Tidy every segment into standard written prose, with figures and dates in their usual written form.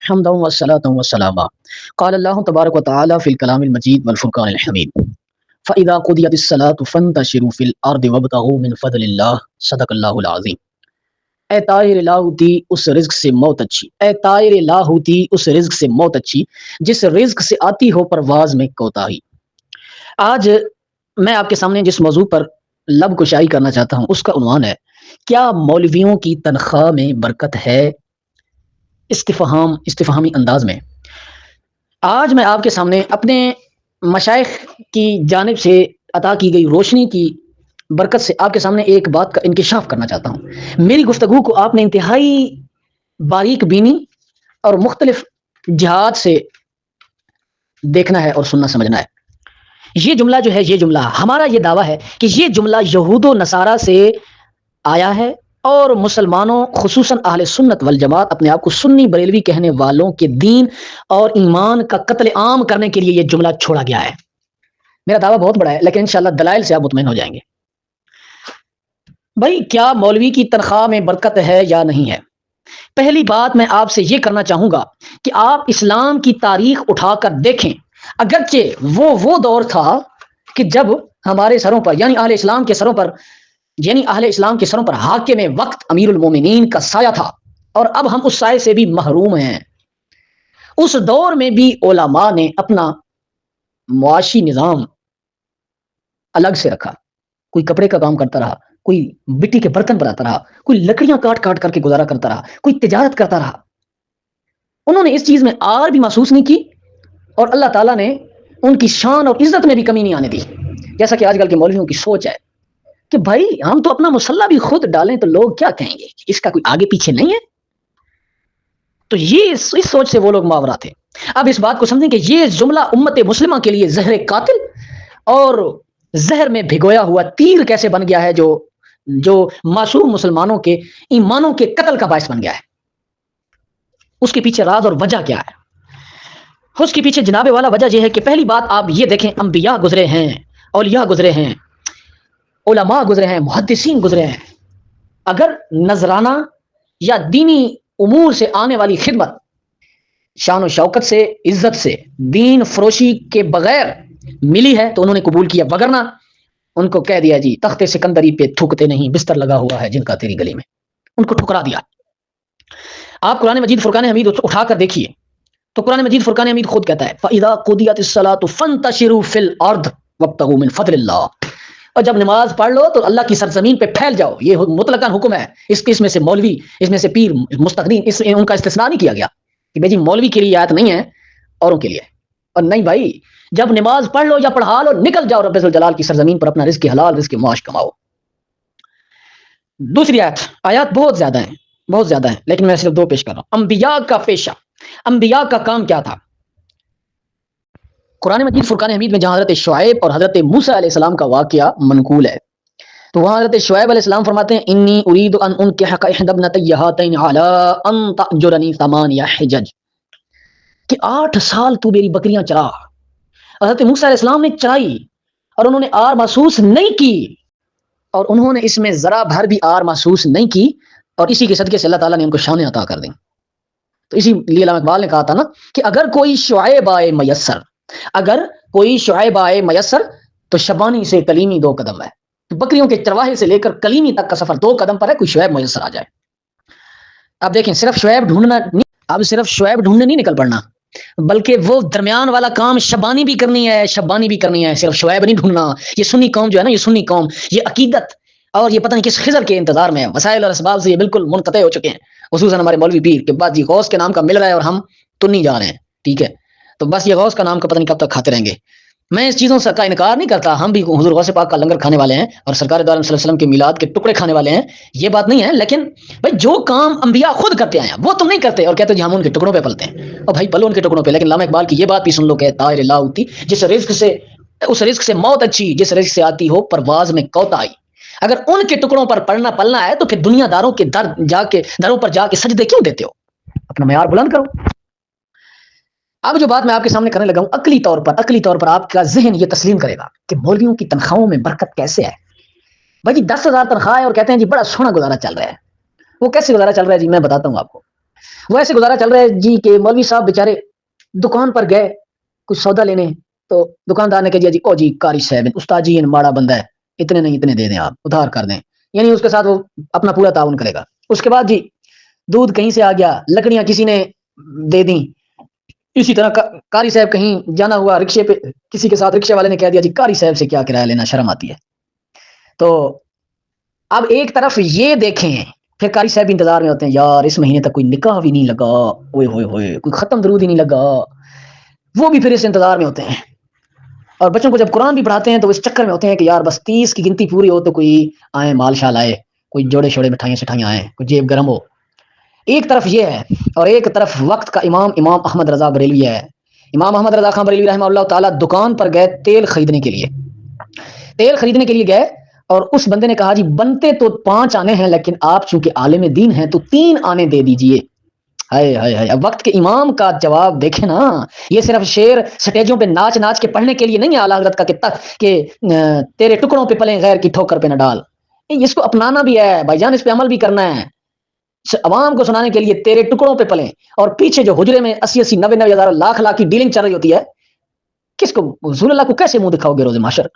حمدا والصلاة والسلاما قال الله تبارك وتعالى في الكلام المجيد والفرقان الحميد فإذا قضيت الصلاة فانتشروا في الأرض وابتغوا من فضل الله صدق اللہ العظیم۔ اے طائر لاہوتی اس رزق سے موت اچھی، اے طائر لاہوتی اس رزق سے موت اچھی جس رزق سے آتی ہو پرواز میں کوتاہی۔ آج میں آپ کے سامنے جس موضوع پر لب کشائی کرنا چاہتا ہوں اس کا عنوان ہے کیا مولویوں کی تنخواہ میں برکت ہے؟ استفہامی انداز میں آج میں آپ کے سامنے اپنے مشائخ کی جانب سے عطا کی گئی روشنی کی برکت سے آپ کے سامنے ایک بات کا انکشاف کرنا چاہتا ہوں۔ میری گفتگو کو آپ نے انتہائی باریک بینی اور مختلف جہات سے دیکھنا ہے اور سننا سمجھنا ہے۔ یہ جملہ جو ہے، یہ جملہ ہمارا یہ دعویٰ ہے کہ یہ جملہ یہود و نصارہ سے آیا ہے اور مسلمانوں خصوصاً اہل سنت والجماعت اپنے آپ کو سنی بریلوی کہنے والوں کے دین اور ایمان کا قتل عام کرنے کے لیے یہ جملہ چھوڑا گیا ہے۔ میرا دعویٰ بہت بڑا ہے لیکن انشاءاللہ دلائل سے آپ مطمئن ہو جائیں گے۔ بھائی کیا مولوی کی تنخواہ میں برکت ہے یا نہیں ہے؟ پہلی بات میں آپ سے یہ کرنا چاہوں گا کہ آپ اسلام کی تاریخ اٹھا کر دیکھیں، اگرچہ وہ دور تھا کہ جب ہمارے سروں پر یعنی اہل اسلام کے سروں پر حاکم وقت امیر المومنین کا سایہ تھا، اور اب ہم اس سائے سے بھی محروم ہیں۔ اس دور میں بھی علماء نے اپنا معاشی نظام الگ سے رکھا، کوئی کپڑے کا کام کرتا رہا، کوئی مٹی کے برتن بناتا رہا، کوئی لکڑیاں کاٹ کاٹ کر کے گزارا کرتا رہا، کوئی تجارت کرتا رہا۔ انہوں نے اس چیز میں آر بھی محسوس نہیں کی اور اللہ تعالیٰ نے ان کی شان اور عزت میں بھی کمی نہیں آنے دی، جیسا کہ آج کل کے مولویوں کی سوچ ہے کہ بھائی ہم تو اپنا مسلح بھی خود ڈالیں تو لوگ کیا کہیں گے، اس کا کوئی آگے پیچھے نہیں ہے۔ تو یہ اس سوچ سے وہ لوگ ماورا تھے۔ اب اس بات کو سمجھیں کہ یہ جملہ امت مسلمہ کے لیے زہر قاتل اور زہر میں بھگویا ہوا تیر کیسے بن گیا ہے جو معصوم مسلمانوں کے ایمانوں کے قتل کا باعث بن گیا ہے۔ اس کے پیچھے راز اور وجہ کیا ہے؟ اس کے پیچھے جناب والا وجہ یہ ہے کہ پہلی بات آپ یہ دیکھیں، انبیاء گزرے ہیں، اولیاء گزرے ہیں، علماء گزرے ہیں، محدثین گزرے ہیں۔ اگر نذرانہ یا دینی امور سے آنے والی خدمت شان و شوکت سے، عزت سے، دین فروشی کے بغیر ملی ہے تو انہوں نے قبول کیا، وگرنہ ان کو کہہ دیا جی تخت سکندری پہ تھوکتے نہیں، بستر لگا ہوا ہے جن کا تیری گلی میں، ان کو ٹھکرا دیا۔ آپ قرآن مجید فرقان حمید اٹھا کر دیکھیے تو قرآن مجید فرقان حمید خود کہتا ہے فَإِذَا قُضِيَتِ الصَّلَاةُ فَانتَشِرُوا فِي الْأَرْضِ وَابْتَغُوا مِن فَضْلِ اللَّهِ، اور جب نماز پڑھ لو تو اللہ کی سرزمین پہ پھیل جاؤ۔ یہ مطلقاً حکم ہے، اس میں سے مولوی، اس میں سے پیر مستقدین، ان کا استثناء نہیں کیا گیا کہ بھائی جی مولوی کے لیے آیت نہیں ہے اوروں کے لیے، اور نہیں بھائی جب نماز پڑھ لو یا پڑھا لو نکل جاؤ رب ذوالجلال کی سرزمین پر، اپنا رزق حلال، رزق معاش کماؤ۔ دوسری آیات بہت زیادہ ہیں لیکن میں صرف دو پیش کر رہا ہوں۔ انبیاء کا پیشہ، انبیاء کا کام کیا تھا؟ قرآن مجید فرقان حمید میں جہاں حضرت شعیب اور حضرت موسیٰ علیہ السلام کا واقعہ منقول ہے تو وہاں حضرت شعیب علیہ السلام فرماتے ہیں انی ارید ان انکحک احدی ابنتی ہاتین علی ان تأجرنی ثمانیہ حجج، کہ 8 سال تو میری بکریاں چرا۔ حضرت موسیٰ علیہ السلام نے چرائی اور انہوں نے آر محسوس نہیں کی، اور انہوں نے اس میں ذرا بھر بھی آر محسوس نہیں کی، اور اسی کے صدقے سے اللہ تعالیٰ نے ان کو شانیں عطا کر دیں۔ تو اسی لیے علامہ اقبال نے کہا تھا نا کہ اگر کوئی شعیب آئے میسر تو شبانی سے کلیمی 2 قدم ہے۔ بکریوں کے چرواہے سے لے کر کلیمی تک کا سفر 2 قدم پر ہے، کوئی شعیب میسر آ جائے۔ اب دیکھیں صرف شعیب ڈھونڈنے نہیں نکل پڑنا، بلکہ وہ درمیان والا کام شبانی بھی کرنی ہے، صرف شعیب نہیں ڈھونڈنا۔ یہ سنی قوم جو ہے نا، یہ سنی قوم یہ عقیدت اور یہ پتہ نہیں کس خضر کے انتظار میں ہے، وسائل اور اسباب سے یہ بالکل منقطع ہو چکے ہیں، خصوصاً ہمارے مولوی پیر کے بعد جی غوث کے نام کا مل رہا ہے اور ہم تو نہیں جا رہے ہیں، ٹھیک ہے؟ تو بس یہ غوث کا نام کا پتہ نہیں کب تک کھاتے رہیں گے۔ میں اس چیزوں کا انکار نہیں کرتا، ہم بھی حضور غوث پاک کا لنگر کھانے والے ہیں اور سرکار دو عالم صلی اللہ علیہ وسلم کے میلاد کے ٹکڑے کھانے والے ہیں، یہ بات نہیں ہے، لیکن بھائی جو کام انبیاء خود کرتے آئے ہیں وہ تم نہیں کرتے اور کہتے جی ہم ان کے ٹکڑوں پہ پلتے ہیں، اور بھائی پلو ان کے ٹکڑوں پہ۔ لیکن علامہ اقبال کی یہ بات بھی سن لو کہ طائر اللہ ہوتی اس رزق سے موت اچھی جس رزق سے آتی ہو پرواز میں کوتاہی۔ اگر ان کے ٹکڑوں پر پلنا ہے تو پھر دنیا داروں کے دروں پر جا کے سجدے کیوں دیتے ہو؟ اپنا معیار بلند کرو۔ اب جو بات میں آپ کے سامنے کرنے لگا ہوں عقلی طور پر آپ کا ذہن یہ تسلیم کرے گا کہ مولویوں کی تنخواہوں میں برکت کیسے ہے۔ بھائی جی 10,000 تنخواہ ہے اور کہتے ہیں جی بڑا سونا گزارا چل رہا ہے۔ وہ کیسے گزارا چل رہا ہے جی میں بتاتا ہوں آپ کو۔ وہ ایسے گزارا چل رہا ہے جی کہ مولوی صاحب بیچارے دکان پر گئے کچھ سودا لینے، تو دکاندار نے کہا جی او جی قاری صاحب استاد جی ماڑا بندہ ہے، اتنے نہیں اتنے دے دیں، آپ ادھار کر دیں، یعنی اس کے ساتھ وہ اپنا پورا تعاون کرے گا۔ اس کے بعد جی دودھ کہیں سے آ گیا، لکڑیاں کسی نے دے دیں، اسی طرح قاری صاحب کہیں جانا ہوا رکشے پہ، کسی کے ساتھ رکشے والے نے کہہ دیا جی قاری صاحب سے کیا کرایہ لینا، شرم آتی ہے۔ تو اب ایک طرف یہ دیکھیں، پھر قاری صاحب بھی انتظار میں ہوتے ہیں، یار اس مہینے تک کوئی نکاح بھی نہیں لگا، اوئے ہوئے ہوئے کوئی ختم درود ہی نہیں لگا، وہ بھی پھر اس انتظار میں ہوتے ہیں۔ اور بچوں کو جب قرآن بھی پڑھاتے ہیں تو اس چکر میں ہوتے ہیں کہ یار بس 30 کی گنتی پوری ہو تو کوئی آئے مال شال آئے، کوئی جوڑے شوڑے مٹھائیاں شٹھائیاں آئیں، کوئی جیب گرم ہو۔ ایک طرف یہ ہے، اور ایک طرف وقت کا امام احمد رضا بریلوی ہے۔ امام احمد رضا خان بریلوی رحمہ اللہ تعالیٰ دکان پر گئے تیل خریدنے کے لیے گئے، اور اس بندے نے کہا جی بنتے تو 5 آنے ہیں لیکن آپ چونکہ عالم دین ہیں تو 3 آنے دے دیجئے۔ ہائے ہائے ہائے، اب وقت کے امام کا جواب دیکھیں نا، یہ صرف شعر سٹیجوں پہ ناچ کے پڑھنے کے لیے نہیں ہے اعلیٰ حضرت کا کہ تیرے ٹکڑوں پہ پلیں غیر کی ٹھوکر پہ نہ ڈال، اس کو اپنانا بھی ہے بھائی جان، اس پہ عمل بھی کرنا ہے۔ عوام کو سنانے کے لیے تیرے ٹکڑوں پہ پلیں، اور پیچھے جو حجرے میں 80 90 ہزار لاکھ کی ڈیلنگ چل رہی ہوتی ہے، کس کو رسول اللہ کو کیسے منہ دکھاؤ گے روز محشر؟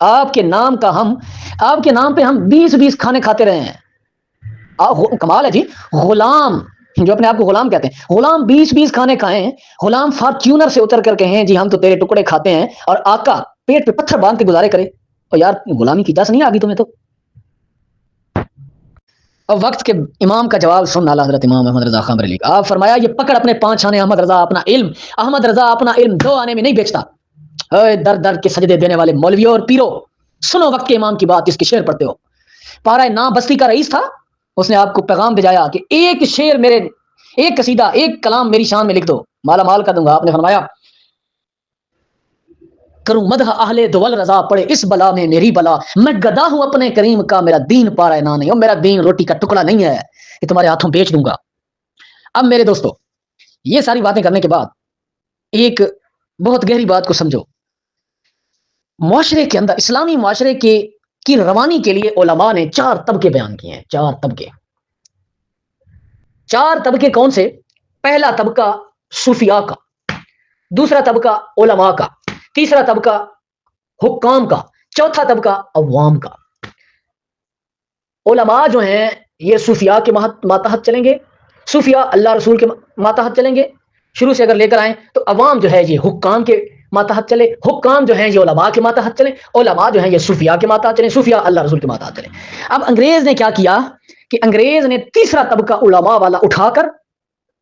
آپ کے نام پہ ہم 20 کھانے کھاتے رہے ہیں۔ کمال ہے جی، غلام جو اپنے آپ کو غلام کہتے ہیں، غلام 20 کھانے کھائے ہیں، غلام فارچونر سے اتر کر کے ہیں جی ہم تو تیرے ٹکڑے کھاتے ہیں، اور آقا پیٹ پہ پتھر باندھ کے گزارے کرے، اور یار غلامی کی جاس نہیں آگی تمہیں تو۔ اور وقت کے امام کا جواب سن اعلیٰ حضرت امام احمد رضا خان بریلوی، آپ فرمایا یہ پکڑ اپنے 5 آنے، احمد رضا اپنا علم 2 آنے میں نہیں بیچتا۔ در کے سجدے دینے والے مولویوں اور پیرو، سنو وقت کے امام کی بات، اس کے شعر پڑھتے ہو۔ پارہ نام بستی کا رئیس تھا، اس نے آپ کو پیغام بھیجایا کہ ایک شعر میرے، ایک قصیدہ، ایک کلام میری شان میں لکھ دو، مالا مال کر دوں گا۔ آپ نے فرمایا کروں مدح اہل دول رضا، پڑے اس بلا میں میری بلا، میں گدا ہوں اپنے کریم کا، میرا دین پارہ نہ نہیں، اور میرا دین روٹی کا ٹکڑا نہیں ہے کہ تمہارے ہاتھوں بیچ دوں گا۔ اب میرے دوستو، یہ ساری باتیں کرنے کے بعد ایک بہت گہری بات کو سمجھو، معاشرے کے اندر، اسلامی معاشرے کی روانی کے لیے علماء نے 4 طبقے بیان کیے ہیں، 4 طبقے کون سے؟ پہلا طبقہ صوفیاء کا، دوسرا طبقہ علماء کا، تیسرا طبقہ حکام کا، چوتھا طبقہ عوام کا۔ علماء جو ہیں یہ صوفیاء کے ماتحت چلیں گے، صوفیاء اللہ رسول کے ماتحت چلیں گے، شروع سے اگر لے کر آئیں تو عوام جو ہے یہ حکام کے ماتحت چلے، حکام جو ہیں یہ علماء کے ماتحت چلے، علماء جو ہیں یہ صوفیاء کے ماتحت چلے، صوفیاء اللہ رسول کے ماتحت چلے۔ اب انگریز نے کیا کیا کہ انگریز نے تیسرا طبقہ علماء والا اٹھا کر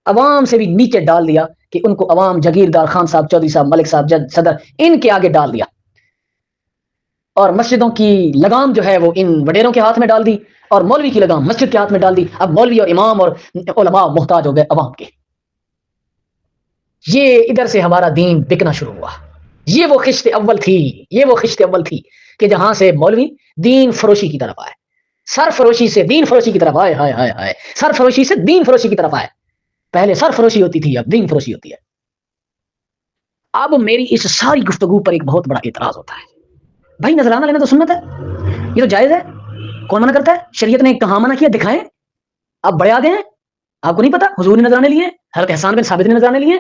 عوام سے بھی نیچے ڈال دیا، کہ ان کو عوام جگیردار، خان صاحب، چودھری صاحب، ملک صاحب، جج، صدر، ان کے آگے ڈال دیا، اور مسجدوں کی لگام جو ہے وہ ان وڈیروں کے ہاتھ میں ڈال دی، اور مولوی کی لگام مسجد کے ہاتھ میں ڈال دی۔ اب مولوی اور امام اور علماء محتاج ہو گئے عوام کے۔ یہ ادھر سے ہمارا دین بکنا شروع ہوا۔ یہ وہ خشت اول تھی کہ جہاں سے مولوی دین فروشی کی طرف آئے، سر فروشی سے دین فروشی کی طرف آئے، ہائے سر فروشی سے دین فروشی کی طرف آئے۔ پہلے سر فروشی ہوتی تھی، اب دین فروشی ہوتی ہے۔ اب میری اس ساری گفتگو پر ایک بہت بڑا اعتراض ہوتا ہے، بھائی نذرانہ لینا تو سنت ہے، یہ تو جائز ہے، کون منع کرتا ہے؟ شریعت نے کہاں منع کیا؟ دکھائیں، آپ بڑے آگے ہیں، آپ کو نہیں پتا حضور نے نذرانے لیے، حضرت احسان بن ثابت نے نذرانے لیے،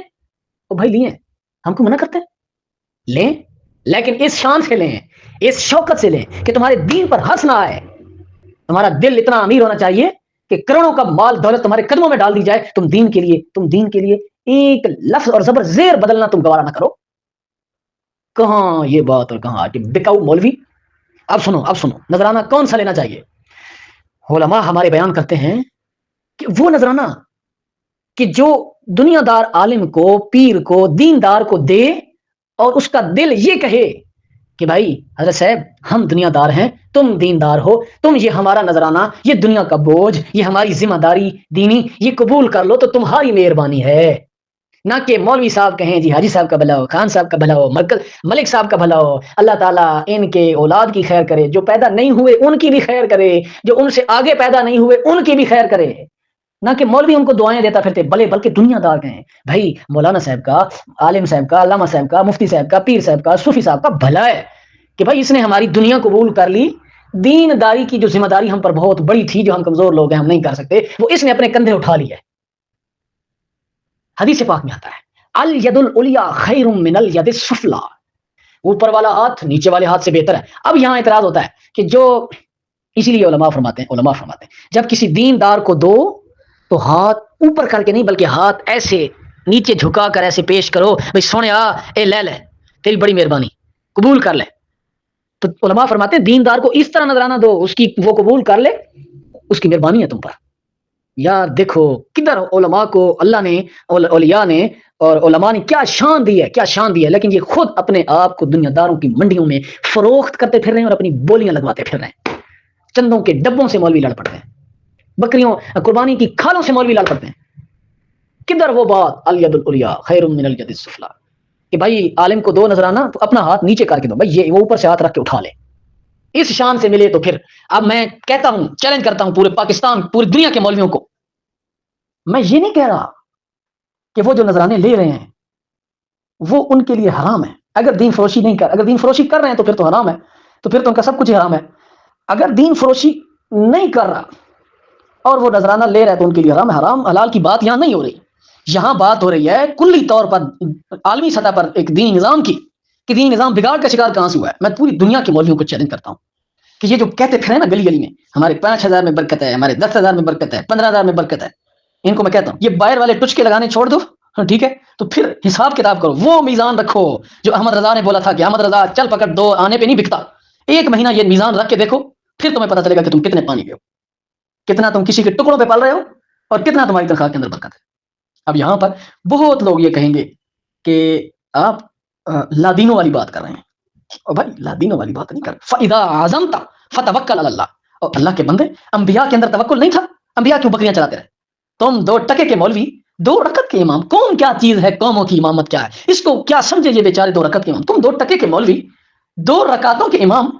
او بھائی لیے، ہم کو منع کرتے ہیں؟ لیں، لیکن اس شان سے لیں، اس شوکت سے لیں کہ تمہارے دین پر ہنس نہ آئے۔ تمہارا دل اتنا امیر ہونا چاہیے کہ کروڑوں کا مال دولت تمہارے قدموں میں ڈال دی جائے، تم دین کے لیے ایک لفظ اور زبر زیر بدلنا تم گوارا نہ کرو۔ کہاں یہ بات اور کہاں کہ بکاؤ مولوی۔ اب سنو نذرانہ کون سا لینا چاہیے؟ علماء ہمارے بیان کرتے ہیں کہ وہ نذرانہ کہ جو دنیا دار عالم کو، پیر کو، دیندار کو دے، اور اس کا دل یہ کہے کہ بھائی حضرت صاحب ہم دنیا دار ہیں، تم دیندار ہو، تم یہ ہمارا نذرانہ، یہ دنیا کا بوجھ، یہ ہماری ذمہ داری دینی، یہ قبول کر لو تو تمہاری مہربانی ہے۔ نہ کہ مولوی صاحب کہیں جی حاجی صاحب کا بھلا ہو، خان صاحب کا بھلا ہو، ملک صاحب کا بھلا ہو، اللہ تعالیٰ ان کے اولاد کی خیر کرے، جو پیدا نہیں ہوئے ان کی بھی خیر کرے، جو ان سے آگے پیدا نہیں ہوئے ان کی بھی خیر کرے۔ نہ کہ مولوی ان کو دعائیں دیتا پھرتے، بلکہ دنیا دار کہیں بھائی مولانا صاحب کا، عالم صاحب کا، علامہ صاحب کا، مفتی صاحب کا، پیر صاحب کا، صوفی صاحب کا بھلا ہے کہ بھائی اس نے ہماری دنیا قبول کر لی، دین داری کی جو ذمہ داری ہم پر بہت بڑی تھی، جو ہم کمزور لوگ ہیں ہم نہیں کر سکتے، وہ اس نے اپنے کندھے اٹھا لی ہے۔ حدیث پاک میں آتا ہے الید العلیٰ خیر من الید السفلی، اوپر والا ہاتھ نیچے والے ہاتھ سے بہتر ہے۔ اب یہاں اعتراض ہوتا ہے کہ جو، اسی لیے علماء فرماتے ہیں جب کسی دیندار کو دو تو ہاتھ اوپر کر کے نہیں بلکہ ہاتھ ایسے نیچے جھکا کر ایسے پیش کرو، بھائی سونے اے لے لے تیری بڑی مہربانی قبول کر لے۔ تو علماء فرماتے ہیں دیندار کو اس طرح نظرانہ دو، اس کی وہ قبول کر لے، اس کی مہربانی ہے تم پر۔ یار دیکھو کدھر علماء کو اللہ نے، اولیاء نے اور علماء نے کیا شان دی ہے، کیا شان دی ہے، لیکن یہ خود اپنے آپ کو دنیا داروں کی منڈیوں میں فروخت کرتے پھر رہے ہیں اور اپنی بولیاں لگواتے پھر رہے ہیں۔ چندوں کے ڈبوں سے مولوی لڑ پڑتے ہیں، بکریوں قربانی کی کھالوں سے مولوی لڑ پڑتے ہیں۔ کدھر وہ بات الید العلیٰ خیر من الید السفلی کہ بھائی عالم کو دو نظرانہ تو اپنا ہاتھ نیچے کر کے دو، بھائی یہ وہ اوپر سے ہاتھ رکھ کے اٹھا لے، اس شان سے ملے تو پھر۔ اب میں کہتا ہوں، چیلنج کرتا ہوں پورے پاکستان، پوری دنیا کے مولویوں کو، میں یہ نہیں کہہ رہا کہ وہ جو نذرانے لے رہے ہیں وہ ان کے لیے حرام ہے۔ اگر دین فروشی نہیں کر، اگر دین فروشی کر رہے ہیں تو پھر تو حرام ہے، تو پھر تو ان کا سب کچھ حرام ہے۔ اگر دین فروشی نہیں کر رہا اور وہ نذرانہ لے رہا ہے تو ان کے لیے حرام ہے۔ حرام حلال کی بات یہاں نہیں ہو رہی، یہاں بات ہو رہی ہے کلی طور پر عالمی سطح پر ایک دینی نظام کی، کہ دینی نظام بگاڑ کا شکار کہاں سے ہوا ہے۔ میں پوری دنیا کے مولویوں کو چیلنج کرتا ہوں کہ یہ جو کہتے پھرے نا گلی گلی میں ہمارے 5,000 میں برکت ہے، ہمارے 10,000 میں برکت ہے، 15,000 میں برکت ہے، ان کو میں کہتا ہوں یہ باہر والے ٹچکے لگانے چھوڑ دو، ٹھیک ہے، تو پھر حساب کتاب کرو، وہ میزان رکھو جو احمد رضا نے بولا تھا کہ احمد رضا چل پکڑ دو آنے پہ نہیں بکتا، 1 مہینہ یہ میزان رکھ کے دیکھو، پھر تمہیں پتا چلے گا کہ تم کتنے پانی گئے ہو، کتنا تم کسی کے ٹکڑوں پہ پل رہے ہو اور کتنا تمہاری تنخواہ کے اندر برکت ہے۔ اب یہاں پر بہت لوگ یہ کہیں گے کہ آپ لادینوں والی بات کر رہے ہیں، اور بھائی لادینوں والی بات نہیں کر، فَإِذَا عَزَمْتَ فَتَوَكَّلْ عَلَى اللَّهِ، اور اللہ کے بندے انبیاء کے اندر توکل نہیں تھا، انبیاء کیوں بکریاں چلاتے رہے؟ تم 2 ٹکے کے مولوی 2 رکعت کے امام، قوم کیا چیز ہے، قوموں کی امامت کیا ہے، اس کو کیا سمجھے یہ بیچارے 2 رکعت کے امام، تم 2 ٹکے کے مولوی 2 رکعتوں کے امام،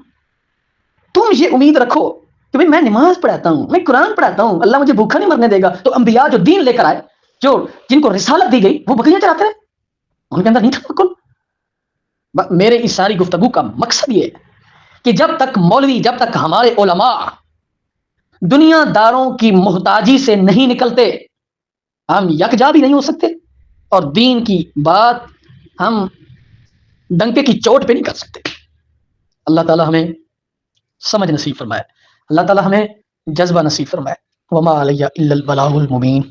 تم یہ امید رکھو کہ بھائی میں نماز پڑھاتا ہوں، میں قرآن پڑھاتا ہوں، اللہ مجھے بھوکا نہیں مرنے دے گا، تو انبیاء جو دین لے کر آئے، جو جن کو رسالت دی گئی، وہ بکریاں چلاتے رہے، ان کے اندر نہیں تھا توکل۔ میرے اس ساری گفتگو کا مقصد یہ ہے کہ جب تک مولوی، جب تک ہمارے علماء دنیا داروں کی محتاجی سے نہیں نکلتے، ہم یکجا بھی نہیں ہو سکتے، اور دین کی بات ہم ڈنکے کی چوٹ پہ نہیں کر سکتے۔ اللہ تعالی ہمیں سمجھ نصیب فرمائے، اللہ تعالی ہمیں جذبہ نصیب فرمائے۔ وما علیہ الا البلاغ المبین۔